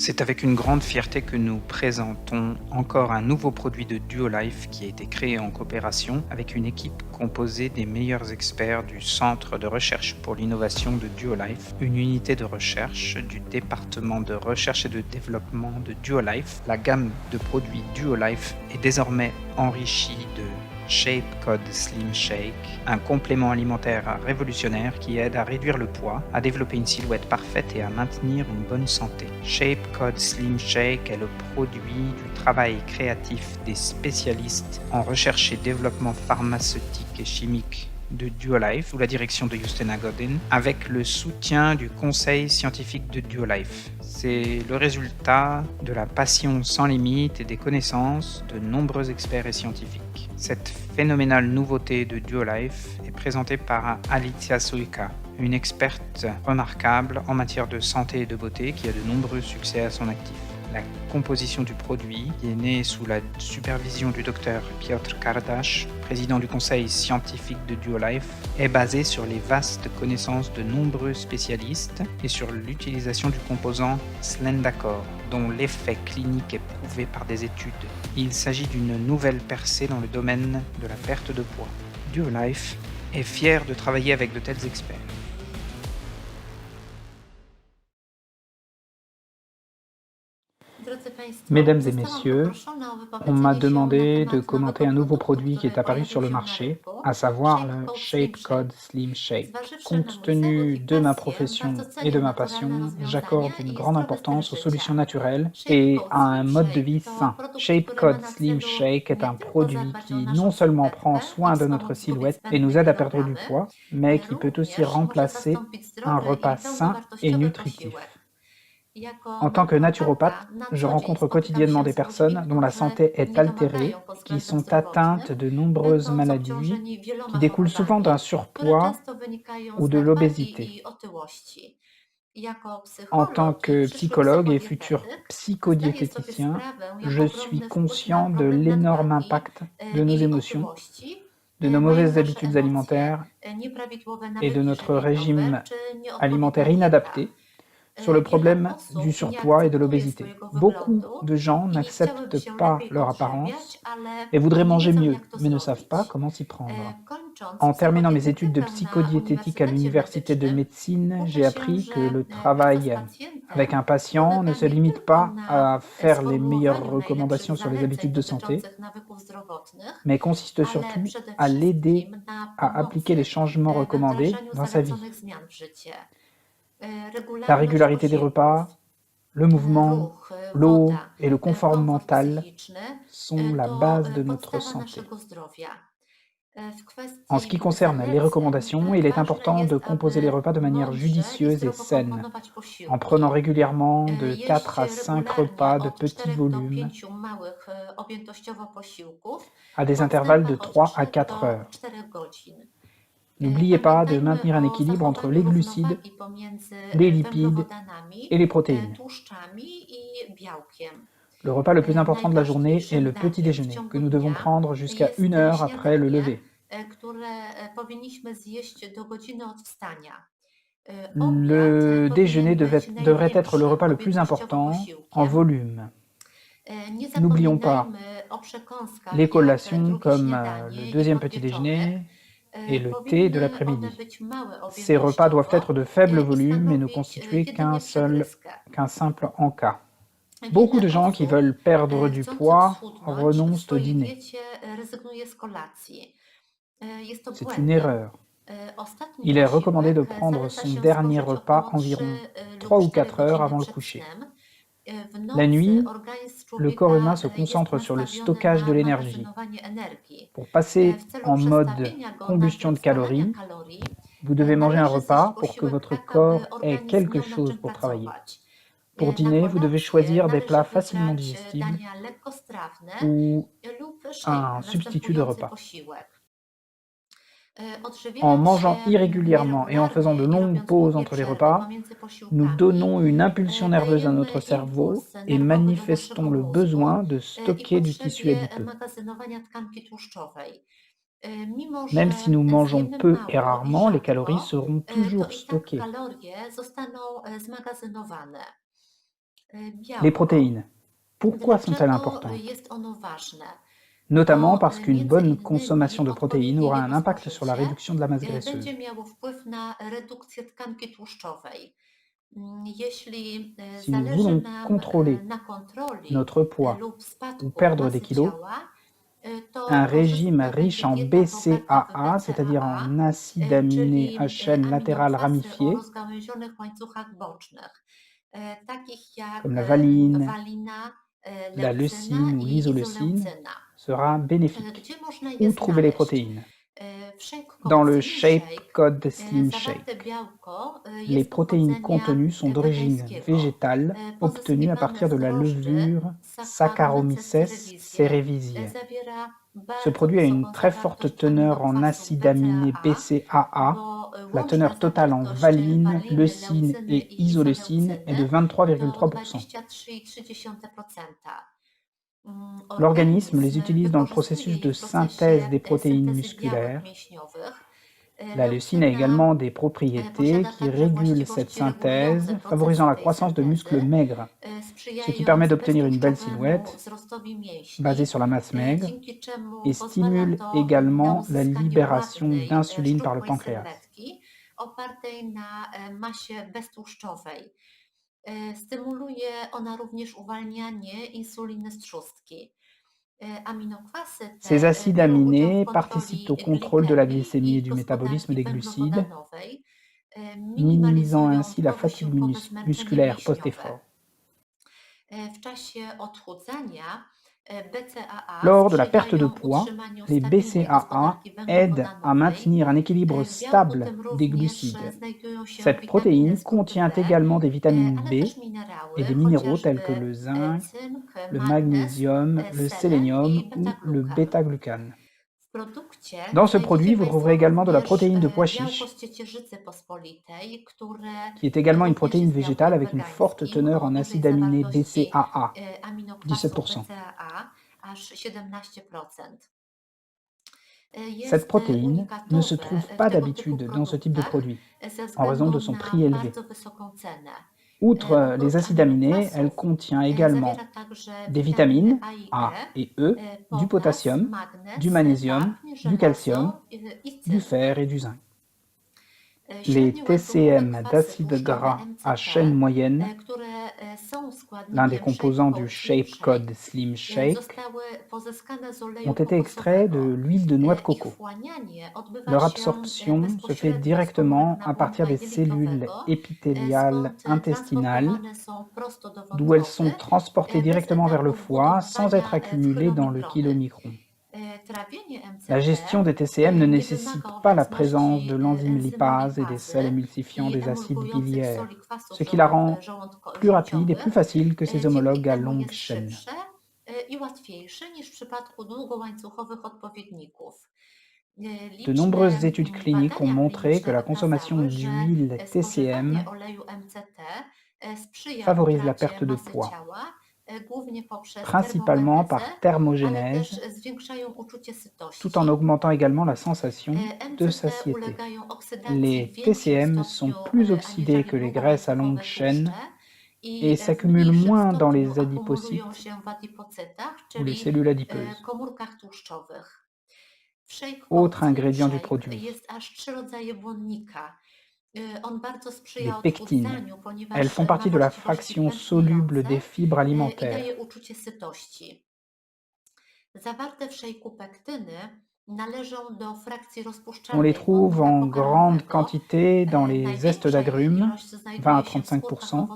C'est avec une grande fierté que nous présentons encore un nouveau produit de Duolife qui a été créé en coopération avec une équipe composée des meilleurs experts du Centre de recherche pour l'innovation de Duolife, une unité de recherche du département de recherche et de développement de Duolife. La gamme de produits Duolife est désormais enrichie de Shape Code Slim Shake, un complément alimentaire révolutionnaire qui aide à réduire le poids, à développer une silhouette parfaite et à maintenir une bonne santé. Shape Code Slim Shake est le produit du travail créatif des spécialistes en recherche et développement pharmaceutique et chimique de Duolife, sous la direction de Justina Godin, avec le soutien du conseil scientifique de Duolife. C'est le résultat de la passion sans limite et des connaissances de nombreux experts et scientifiques. Cette phénoménale nouveauté de Duolife est présentée par Alicia Suika, une experte remarquable en matière de santé et de beauté qui a de nombreux succès à son actif. La composition du produit, qui est née sous la supervision du docteur Piotr Kardash, président du conseil scientifique de Duolife, est basée sur les vastes connaissances de nombreux spécialistes et sur l'utilisation du composant Slendacor, dont l'effet clinique est prouvé par des études. Il s'agit d'une nouvelle percée dans le domaine de la perte de poids. Duolife est fier de travailler avec de tels experts. Mesdames et messieurs, on m'a demandé de commenter un nouveau produit qui est apparu sur le marché, à savoir le Shape Code Slim Shake. Compte tenu de ma profession et de ma passion, j'accorde une grande importance aux solutions naturelles et à un mode de vie sain. Shape Code Slim Shake est un produit qui non seulement prend soin de notre silhouette et nous aide à perdre du poids, mais qui peut aussi remplacer un repas sain et nutritif. En tant que naturopathe, je rencontre quotidiennement des personnes dont la santé est altérée, qui sont atteintes de nombreuses maladies, qui découlent souvent d'un surpoids ou de l'obésité. En tant que psychologue et futur psychodiététicien, je suis conscient de l'énorme impact de nos émotions, de nos mauvaises habitudes alimentaires et de notre régime alimentaire inadapté sur le problème du surpoids et de l'obésité. Beaucoup de gens n'acceptent pas leur apparence et voudraient manger mieux, mais ne savent pas comment s'y prendre. En terminant mes études de psychodiététique à l'université de médecine, j'ai appris que le travail avec un patient ne se limite pas à faire les meilleures recommandations sur les habitudes de santé, mais consiste surtout à l'aider à appliquer les changements recommandés dans sa vie. La régularité des repas, le mouvement, l'eau et le confort mental sont la base de notre santé. En ce qui concerne les recommandations, il est important de composer les repas de manière judicieuse et saine, en prenant régulièrement de 4 à 5 repas de petit volume à des intervalles de 3 à 4 heures. N'oubliez pas de maintenir un équilibre entre les glucides, les lipides et les protéines. Le repas le plus important de la journée est le petit déjeuner, que nous devons prendre jusqu'à 1 heure après le lever. Le déjeuner devrait être le repas le plus important en volume. N'oublions pas les collations comme le deuxième petit déjeuner et le thé de l'après-midi. Ces repas doivent être de faible volume et ne constituer qu'un simple encas. Beaucoup de gens qui veulent perdre du poids renoncent au dîner. C'est une erreur. Il est recommandé de prendre son dernier repas environ 3 ou 4 heures avant le coucher. La nuit, le corps humain se concentre sur le stockage de l'énergie. Pour passer en mode combustion de calories, vous devez manger un repas pour que votre corps ait quelque chose pour travailler. Pour dîner, vous devez choisir des plats facilement digestibles ou un substitut de repas. En mangeant irrégulièrement et en faisant de longues pauses entre les repas, nous donnons une impulsion nerveuse à notre cerveau et manifestons le besoin de stocker du tissu adipeux. Même si nous mangeons peu et rarement, les calories seront toujours stockées. Les protéines. Pourquoi sont-elles importantes? Notamment parce qu'une bonne consommation de protéines aura un impact sur la réduction de la masse graisseuse. Si nous voulons contrôler notre poids ou perdre des kilos, un régime riche en BCAA, c'est-à-dire en acides aminés à chaîne latérale ramifiée, comme la valine, la leucine ou l'isoleucine, sera bénéfique. Où trouver les protéines? Dans le Shape Code Slim Shake. Les protéines contenues sont d'origine végétale, obtenues à partir de la levure Saccharomyces cerevisiae. Ce produit a une très forte teneur en acides aminés BCAA. La teneur totale en valine, leucine et isoleucine est de 23,3%. L'organisme les utilise dans le processus de synthèse des protéines musculaires. La leucine a également des propriétés qui régulent cette synthèse, favorisant la croissance de muscles maigres, ce qui permet d'obtenir une belle silhouette basée sur la masse maigre et stimule également la libération d'insuline par le pancréas. Ces acides aminés participent au contrôle de la glycémie et du métabolisme des glucides, minimisant ainsi la fatigue musculaire post-effort. Lors de la perte de poids, les BCAA aident à maintenir un équilibre stable des glucides. Cette protéine contient également des vitamines B et des minéraux tels que le zinc, le magnésium, le sélénium ou le bêta-glucane. Dans ce produit, vous trouverez également de la protéine de pois chiche, qui est également une protéine végétale avec une forte teneur en acides aminés BCAA, 17%. Cette protéine ne se trouve pas d'habitude dans ce type de produit, en raison de son prix élevé. Outre les acides aminés, elle contient également des vitamines A et E, du potassium, du magnésium, du calcium, du fer et du zinc. Les TCM d'acides gras à chaîne moyenne, l'un des composants du Shape Code Slim Shake, ont été extraits de l'huile de noix de coco. Leur absorption se fait directement à partir des cellules épithéliales intestinales, d'où elles sont transportées directement vers le foie sans être accumulées dans le chylomicron. La gestion des TCM ne nécessite pas la présence de l'enzyme lipase et des sels émulsifiants des acides biliaires, ce qui la rend plus rapide et plus facile que ses homologues à longue chaîne. De nombreuses études cliniques ont montré que la consommation d'huile TCM favorise la perte de poids, principalement par thermogénèse, tout en augmentant également la sensation de satiété. Les TCM sont plus oxydés que les graisses à longue chaîne et s'accumulent moins dans les adipocytes ou les cellules adipeuses. Autre ingrédient du produit, les pectines. Elles font partie de la fraction soluble des fibres alimentaires. On les trouve en grande quantité dans les zestes d'agrumes, 20 à 35%,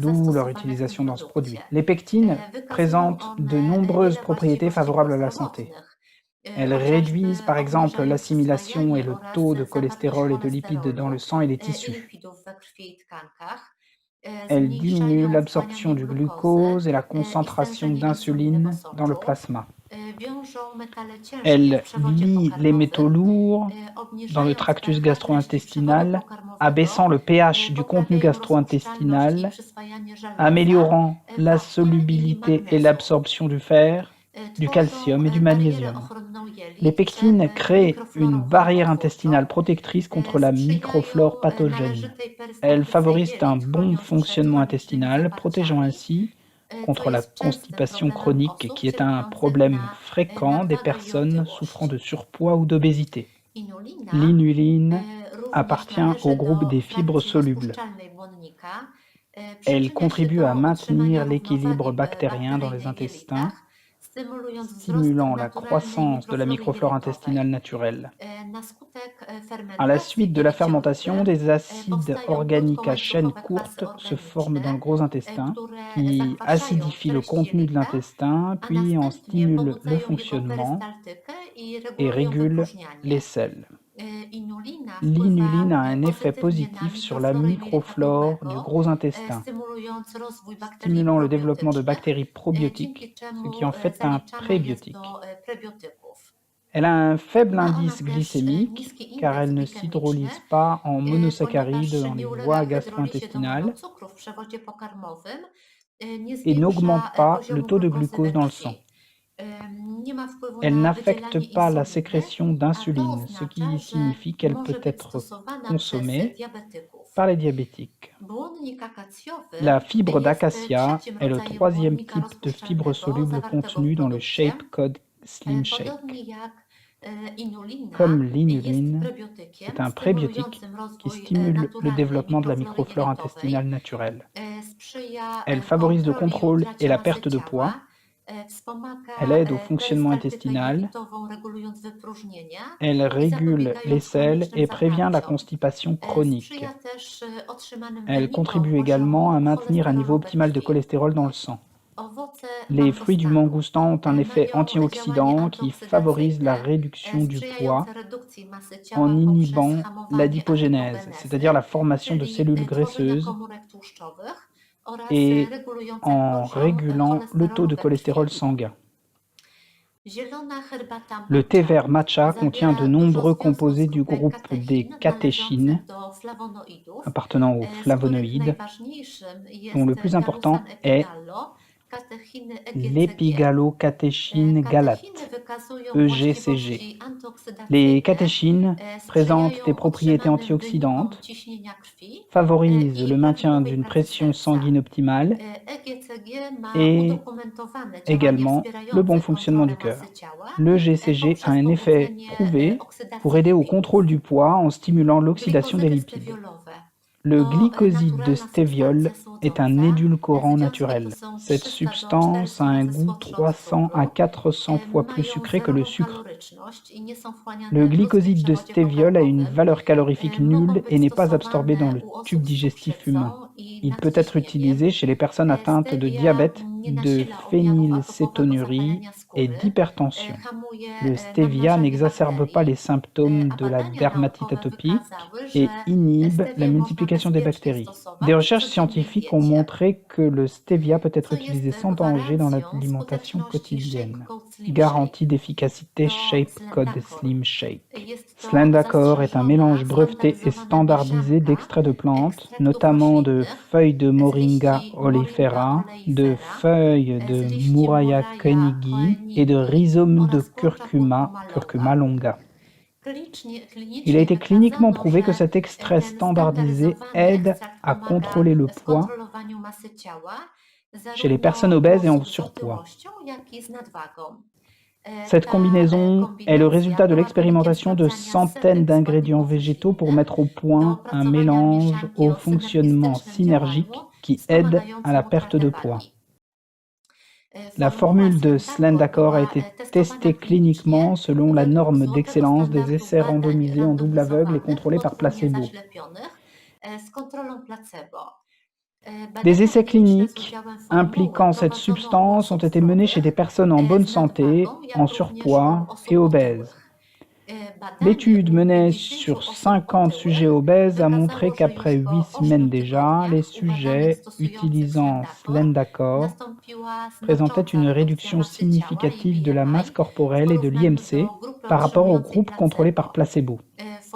d'où leur utilisation dans ce produit. Les pectines présentent de nombreuses propriétés favorables à la santé. Elles réduisent par exemple l'assimilation et le taux de cholestérol et de lipides dans le sang et les tissus. Elles diminuent l'absorption du glucose et la concentration d'insuline dans le plasma. Elles lient les métaux lourds dans le tractus gastro-intestinal, abaissant le pH du contenu gastro-intestinal, améliorant la solubilité et l'absorption du fer du calcium et du magnésium. Les pectines créent une barrière intestinale protectrice contre la microflore pathogène. Elles favorisent un bon fonctionnement intestinal, protégeant ainsi contre la constipation chronique qui est un problème fréquent des personnes souffrant de surpoids ou d'obésité. L'inuline appartient au groupe des fibres solubles. Elle contribue à maintenir l'équilibre bactérien dans les intestins, stimulant la croissance de la microflore intestinale naturelle. À la suite de la fermentation, des acides organiques à chaîne courte se forment dans le gros intestin, qui acidifient le contenu de l'intestin, puis en stimulent le fonctionnement et régulent les selles. L'inuline a un effet positif sur la microflore du gros intestin, stimulant le développement de bactéries probiotiques, ce qui en fait un prébiotique. Elle a un faible indice glycémique car elle ne s'hydrolyse pas en monosaccharides dans les voies gastro-intestinales et n'augmente pas le taux de glucose dans le sang. Elle n'affecte pas la sécrétion d'insuline, ce qui signifie qu'elle peut être consommée par les diabétiques. La fibre d'acacia est le troisième type de fibre soluble contenue dans le Shape Code Slim Shake. Comme l'inuline, c'est un prébiotique qui stimule le développement de la microflore intestinale naturelle. Elle favorise le contrôle et la perte de poids. Elle aide au fonctionnement intestinal. Elle régule les selles et prévient la constipation chronique. Elle contribue également à maintenir un niveau optimal de cholestérol dans le sang. Les fruits du mangoustan ont un effet antioxydant qui favorise la réduction du poids en inhibant l'adipogénèse, c'est-à-dire la formation de cellules graisseuses, et en régulant le taux de cholestérol sanguin. Le thé vert matcha contient de nombreux composés du groupe des catéchines, appartenant aux flavonoïdes, dont le plus important est l'épigalocatéchine galate, EGCG. Les catéchines présentent des propriétés antioxydantes, favorisent le maintien d'une pression sanguine optimale et également le bon fonctionnement du cœur. L'EGCG a un effet prouvé pour aider au contrôle du poids en stimulant l'oxydation des lipides. Le glycoside de stéviol est un édulcorant naturel. Cette substance a un goût 300 à 400 fois plus sucré que le sucre. Le glycoside de stéviol a une valeur calorifique nulle et n'est pas absorbé dans le tube digestif humain. Il peut être utilisé chez les personnes atteintes de diabète, de phénylcétonurie et d'hypertension. Le stevia n'exacerbe pas les symptômes de la dermatite atopique et inhibe la multiplication des bactéries. Des recherches scientifiques ont montré que le stevia peut être utilisé sans danger dans l'alimentation quotidienne. Garantie d'efficacité Shape Code Slim Shake. Slendacor est un mélange breveté et standardisé d'extraits de plantes, notamment de feuilles de Moringa oleifera, de feuilles de Muraya koenigi et de rhizomes de curcuma longa. Il a été cliniquement prouvé que cet extrait standardisé aide à contrôler le poids chez les personnes obèses et en surpoids. Cette combinaison est le résultat de l'expérimentation de centaines d'ingrédients végétaux pour mettre au point un mélange au fonctionnement synergique qui aide à la perte de poids. La formule de Slendacor a été testée cliniquement selon la norme d'excellence des essais randomisés en double aveugle et contrôlés par placebo. Des essais cliniques impliquant cette substance ont été menés chez des personnes en bonne santé, en surpoids et obèses. L'étude menée sur 50 sujets obèses a montré qu'après 8 semaines déjà, les sujets utilisant Slendacor présentaient une réduction significative de la masse corporelle et de l'IMC par rapport au groupe contrôlé par placebo.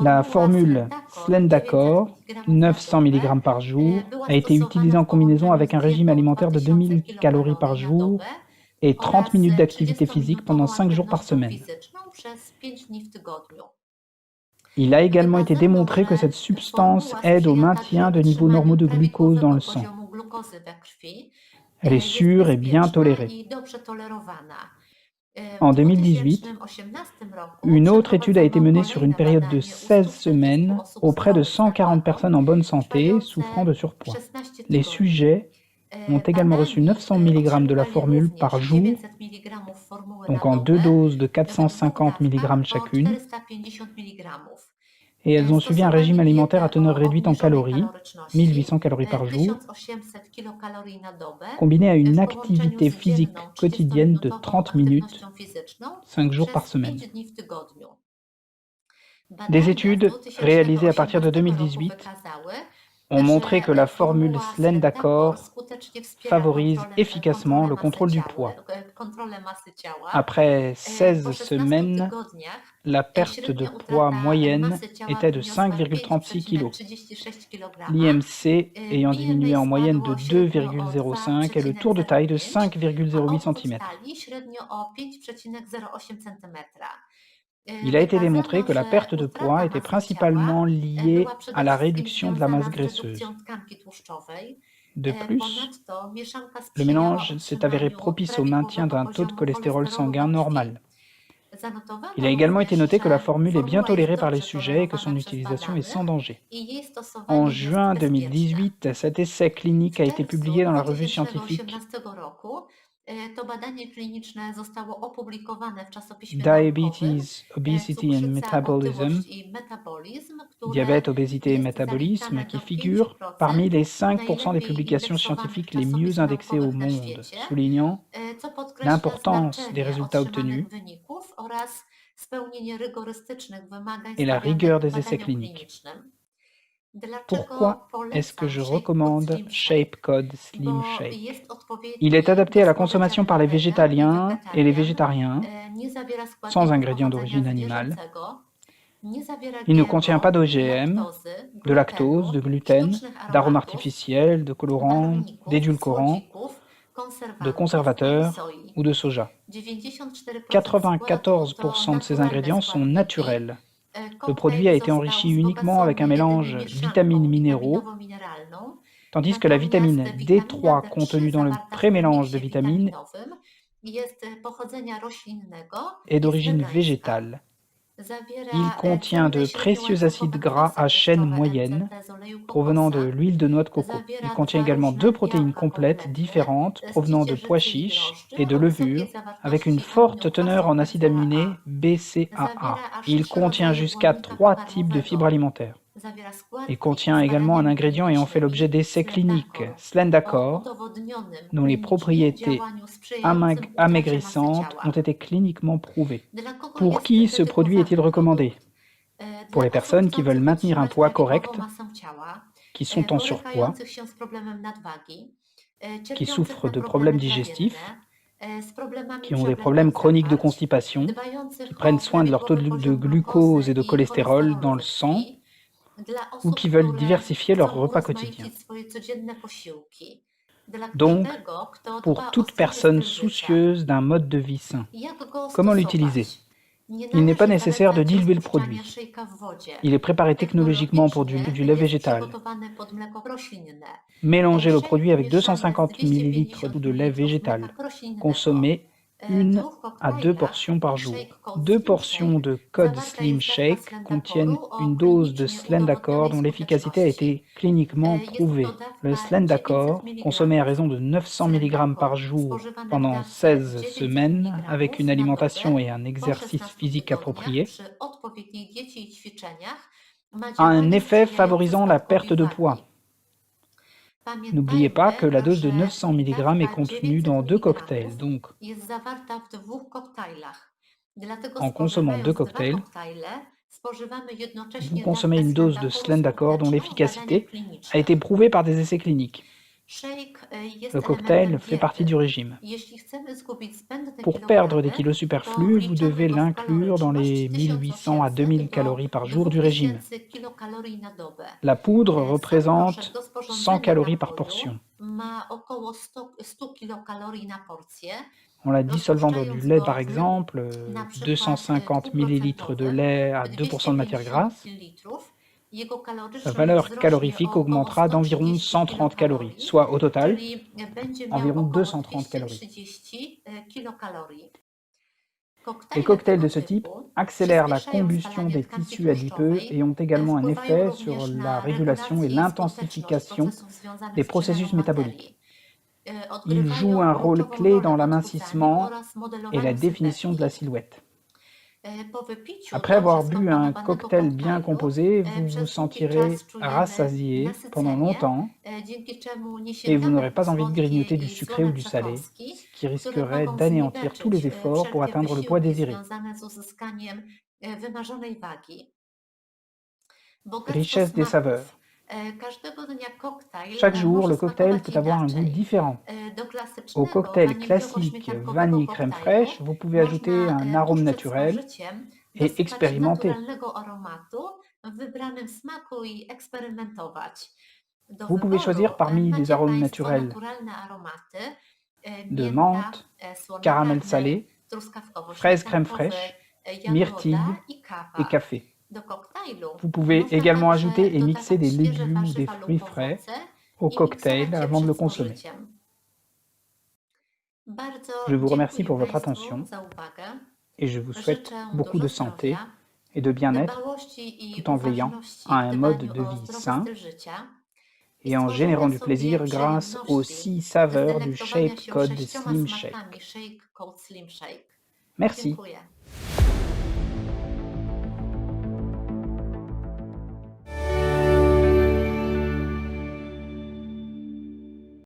La formule Slendacor, 900 mg par jour, a été utilisée en combinaison avec un régime alimentaire de 2000 calories par jour et 30 minutes d'activité physique pendant 5 jours par aktywnością semaine. fizyczną przez 5 dni w tygodniu. Il a également été démontré que cette substance aide au maintien de niveaux normaux de glucose dans le sang. Elle est sûre et bien tolérée. En 2018, une autre étude a été menée sur une période de 16 semaines auprès de 140 personnes en bonne santé souffrant de surpoids. Les sujets ont également reçu 900 mg de la formule par jour, donc en 2 doses de 450 mg chacune, et elles ont suivi un régime alimentaire à teneur réduite en calories, 1800 calories par jour, combiné à une activité physique quotidienne de 30 minutes, 5 jours par semaine. Des études réalisées à partir de 2018 ont montré que la formule Slendakor favorise efficacement le contrôle du poids. Après 16 semaines, la perte de poids moyenne était de 5,36 kg, l'IMC ayant diminué en moyenne de 2,05 et le tour de taille de 5,08 cm. Il a été démontré que la perte de poids était principalement liée à la réduction de la masse graisseuse. De plus, le mélange s'est avéré propice au maintien d'un taux de cholestérol sanguin normal. Il a également été noté que la formule est bien tolérée par les sujets et que son utilisation est sans danger. En juin 2018, cet essai clinique a été publié dans la revue scientifique Diabetes, Obesity and Metabolism, Diabète, obésité et métabolisme, qui figure parmi les 5% des publications scientifiques les mieux indexées au monde, soulignant l'importance des résultats obtenus et la rigueur des essais cliniques. Pourquoi est-ce que je recommande ShapeCode Slim Shake? Il est adapté à la consommation par les végétaliens et les végétariens, sans ingrédients d'origine animale. Il ne contient pas d'OGM, de lactose, de gluten, d'arômes artificiels, de colorants, d'édulcorants, de conservateurs ou de soja. 94% de ces ingrédients sont naturels. Le produit a été enrichi uniquement avec un mélange vitamines-minéraux, tandis que la vitamine D3 contenue dans le pré-mélange de vitamines est d'origine végétale. Il contient de précieux acides gras à chaîne moyenne provenant de l'huile de noix de coco. Il contient également 2 protéines complètes différentes provenant de pois chiches et de levures avec une forte teneur en acides aminés BCAA. Il contient jusqu'à 3 types de fibres alimentaires. Il contient également un ingrédient ayant fait l'objet d'essais cliniques, Slendakor, dont les propriétés amaigrissantes ont été cliniquement prouvées. Pour qui ce produit est-il recommandé? Pour les personnes qui veulent maintenir un poids correct, qui sont en surpoids, qui souffrent de problèmes digestifs, qui ont des problèmes chroniques de constipation, qui prennent soin de leur taux de glucose et de cholestérol dans le sang, ou qui veulent diversifier leur repas quotidien. Donc, pour toute personne soucieuse d'un mode de vie sain, comment l'utiliser? Il n'est pas nécessaire de diluer le produit. Il est préparé technologiquement pour du lait végétal. Mélangez le produit avec 250 ml de lait végétal. Consommez 1 à 2 portions par jour. 2 portions de Code Slim Shake contiennent une dose de Slendakor dont l'efficacité a été cliniquement prouvée. Le Slendakor, consommé à raison de 900 mg par jour pendant 16 semaines, avec une alimentation et un exercice physique approprié, a un effet favorisant la perte de poids. N'oubliez pas que la dose de 900 mg est contenue dans 2 cocktails, donc en consommant 2 cocktails, vous consommez une dose de Slendakor dont l'efficacité a été prouvée par des essais cliniques. Le cocktail fait partie du régime. Pour perdre des kilos superflus, vous devez l'inclure dans les 1800 à 2000 calories par jour du régime. La poudre représente 100 calories par portion. en la dissolvant dans du Rozpuszczając lait par godniu, exemple, na przykład 250 ml de 2% lait à 2% de matière 250 grasse, ml, jego sa kaloryczność valeur wzrośnie calorifique o około augmentera d'environ 130 130 calories, kilokalorii, soit au total czyli będzie miał environ około 230 calories. 230 kilokalorii. Les Koktajle cocktails tego de ce type typu accélèrent la przyspieszają combustion spalanie des tkanki tissus adipeux et tłuszczowej, ont également un wpływają effet sur również la na régulation et regulację i skuteczność l'intensification procesów związanych des z przemianą processus métaboliques. materii. Ils jouent Odgrywają un rôle kluczową clé rolę dans w odchudzaniu l'amincissement oraz et la modelowaniu définition de la sylwetki. silhouette. Po wypiciu Après dobrze avoir bu un skomponowanego cocktail bien koktajlu composé, vous vous przez długi sentirez czas czujemy rassasié pendant nasycenie, longtemps dzięki czemu nie et vous sięgamy n'aurez po pas envie de słodkie grignoter du i sucré ou słone du salé, przekąski, ce qui które risquerait mogą d'anéantir tous les zniweczyć efforts pour wszelkie atteindre le poids wysiłki désiré. związane z uzyskaniem wymarzonej wagi. Bogactwo Richesse des saveurs. smaków. Każdego dnia koktajl Chaque jour, może le cocktail smakować peut avoir un goût inaczej. différent. Do Au klasycznego cocktail classique waniliowo-śmietankowego vanille crème koktajlu fraîche, vous pouvez ajouter można un arôme puszczę naturel spożyciem et dosypać expérimenter. naturalnego aromatu w wybranym smaku i eksperymentować. Do Vous pouvez choisir wyboru parmi les macie arômes Państwo naturels naturalne aromaty, de mięta, menthe, słoneczarny, caramel salé, fraise crème truskawkowo-śmietankowy, fraîche, jagoda myrtille i et kawa. café. Do koktajlu Vous pouvez można également także ajouter et mixer dodawać des świeże légumes ou des warzywa fruits lub frais owoce au i cocktail miksować je avant de le przed consommer. spożyciem. Bardzo Je vous remercie dziękuję pour votre Państwu attention za uwagę. et je vous souhaite Życzę beaucoup dużo de santé zdrowia, et de bien-être dbałości i tout en veillant uważności à un w mode dbaniu de o vie zdrowy sain styl życia et en stworzenia générant du sobie plaisir grâce aux przyjemności 6 saveurs du zdelektowania Shape się Code 6 Slim Shake. smakami Shake Code Slim Shake. Merci. Dziękuję.